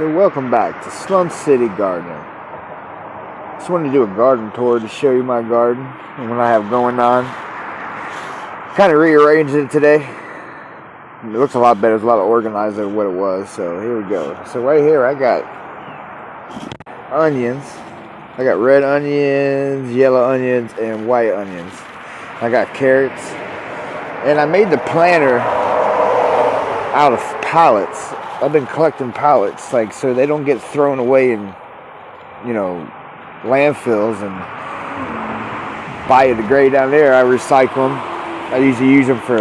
So welcome back to Slum City Gardening. Just wanted to do a garden tour to show you my garden and what I have going on. Kind of rearranged it today. It looks a lot better. It's a lot organized than what it was. So here we go. So right here I got onions. I got red onions, yellow onions, and white onions. I got carrots. And I made the planter out of pallets. I've been collecting pallets, so they don't get thrown away in, landfills and biodegrade down there. I recycle them. I usually use them for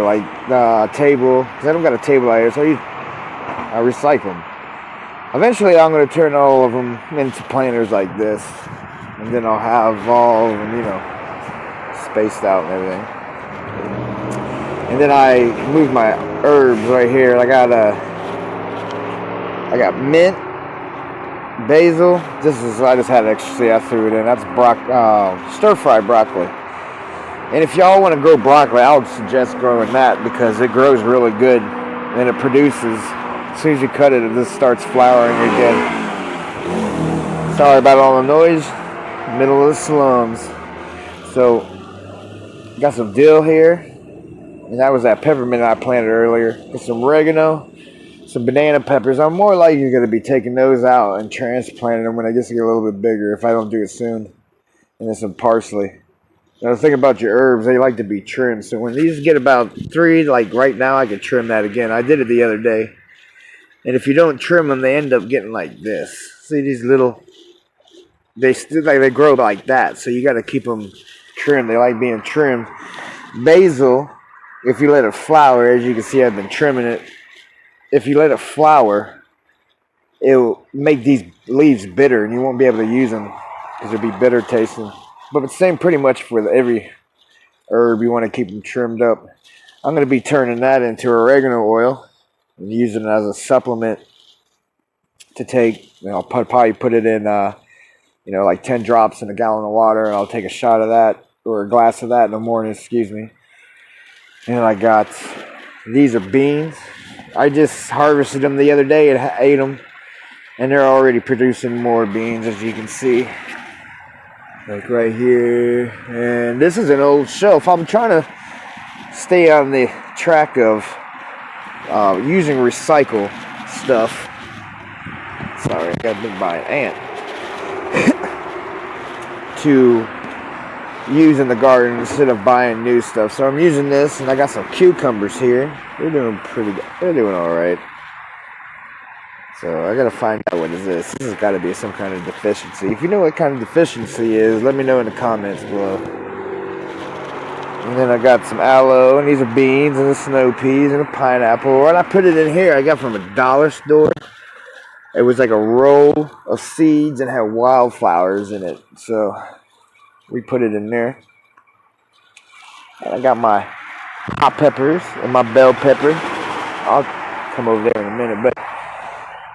table, because I don't got a table out here, so I recycle them. Eventually, I'm going to turn all of them into planters like this, and then I'll have all of them, spaced out and everything. And then I move my herbs right here. I got mint, basil. I just had extra, so I threw it in. That's stir-fried broccoli. And if y'all want to grow broccoli, I would suggest growing that because it grows really good and it produces. As soon as you cut it, it just starts flowering again. Sorry about all the noise. Middle of the slums. So, got some dill here. And that was that peppermint I planted earlier. Got some oregano. Some banana peppers. I'm more likely going to be taking those out and transplanting them when I just get a little bit bigger, if I don't do it soon. And then some parsley. Now, the thing about your herbs, they like to be trimmed. So when these get about 3, like right now, I could trim that again. I did it the other day. And if you don't trim them, they end up getting like this. See these little, they grow like that. So you got to keep them trimmed. They like being trimmed. Basil, if you let it flower, as you can see, I've been trimming it. If you let it flower, it will make these leaves bitter, and you won't be able to use them because it'll be bitter tasting. But it's the same pretty much for every herb. You want to keep them trimmed up. I'm going to be turning that into oregano oil and using it as a supplement to take. I'll probably put it in, 10 drops in a gallon of water, and I'll take a shot of that or a glass of that in the morning. Excuse me. And I got these are beans. I just harvested them the other day and ate them. And they're already producing more beans, as you can see. Like right here. And this is an old shelf. I'm trying to stay on the track of using recycle stuff. Sorry, I got bit by an ant. To use in the garden instead of buying new stuff. So I'm using this, and I got some cucumbers here. They're doing pretty good. They're doing all right. So I gotta find out what is this. This has got to be some kind of deficiency. If you know what kind of deficiency is, let me know in the comments below. And then I got some aloe, and these are beans, and the snow peas, and a pineapple. And I put it in here. I got from a dollar store. It was like a roll of seeds and had wildflowers in it. So we put it in there. And I got my hot peppers and my bell pepper. I'll come over there in a minute, but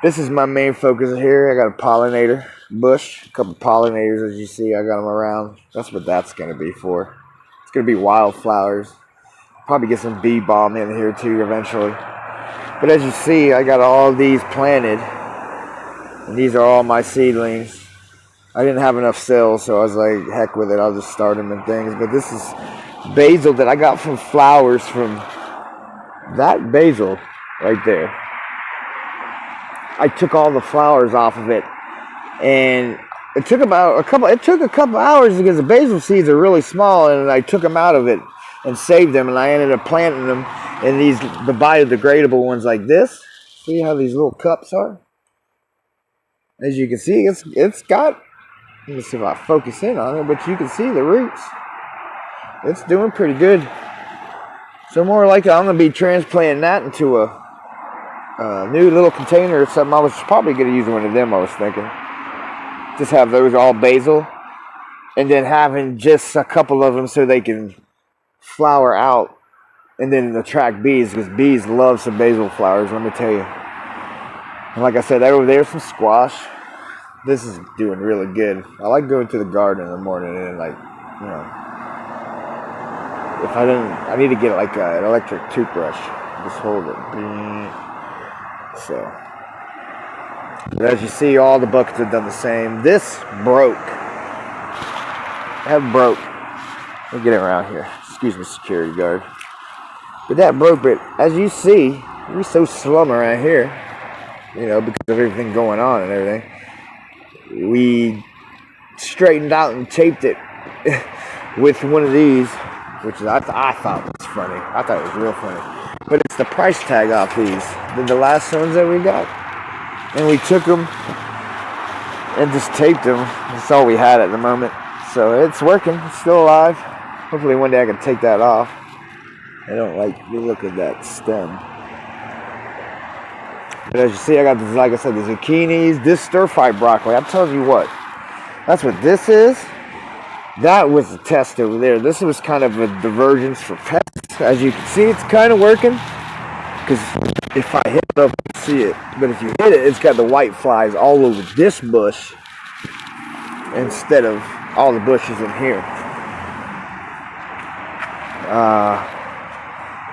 this is my main focus here. I got a pollinator bush, a couple pollinators, as you see. I got them around. That's what that's going to be for. It's going to be wildflowers. Probably get some bee balm in here too eventually. But as you see, I got all these planted, and these are all my seedlings. I didn't have enough cells, so I was like, heck with it. I'll just start them and things. But this is basil that I got from flowers from that basil right there. I took all the flowers off of it, and it took a couple hours because the basil seeds are really small, and I took them out of it and saved them, and I ended up planting them in the biodegradable ones like this. See how these little cups are? As you can see, it's got, let me see if I focus in on it, but you can see the roots. It's doing pretty good. So more likely I'm going to be transplanting that into a new little container or something. I was probably going to use one of them, I was thinking. Just have those all basil. And then having just a couple of them so they can flower out. And then attract bees, because bees love some basil flowers, let me tell you. And like I said, over there's some squash. This is doing really good. I like going to the garden in the morning and if I need to get like an electric toothbrush. Just hold it. So But as you see, all the buckets have done the same. This broke. That broke. Let me get it around here. Excuse me, security guard. But that broke. But as you see, we're so slum around here, you know, because of everything going on and everything. We straightened out and taped it with one of these, which I thought was funny. I thought it was real funny. But it's the price tag off these. The last ones that we got. And we took them and just taped them. That's all we had at the moment. So it's working. It's still alive. Hopefully one day I can take that off. I don't like the look of that stem. But as you see, I got this, like I said, the zucchinis, this stir-fried broccoli. I'm telling you what, that's what this is. That was the test over there. This was kind of a divergence for pests. As you can see, it's kind of working. Because if I hit it up, you can see it. But if you hit it, it's got the white flies all over this bush instead of all the bushes in here.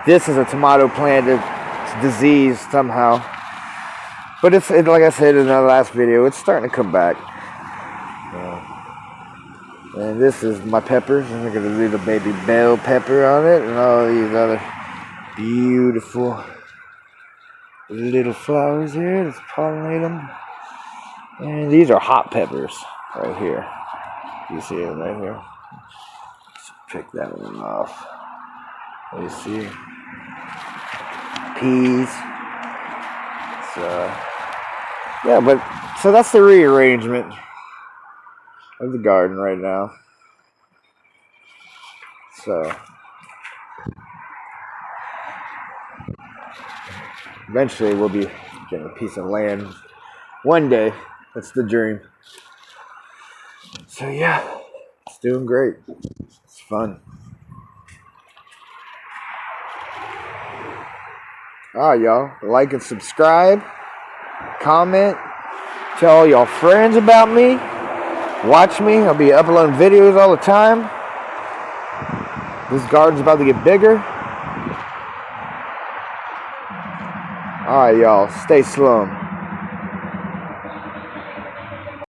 This is a tomato plant that's diseased somehow. But it's like I said in the last video, it's starting to come back. And this is my peppers. And I'm going to leave a baby bell pepper on it. And all these other beautiful little flowers here. Let's pollinate them. And these are hot peppers right here. You see them right here. Let's pick that one off. You see. Peas. So, yeah, but so that's the rearrangement of the garden right now. So eventually we'll be getting a piece of land one day. That's the dream. So yeah, it's doing great. It's fun. Alright, y'all, like and subscribe, comment, tell all y'all friends about me. Watch me. I'll be uploading videos all the time. This garden's about to get bigger. Alright, y'all. Stay slum.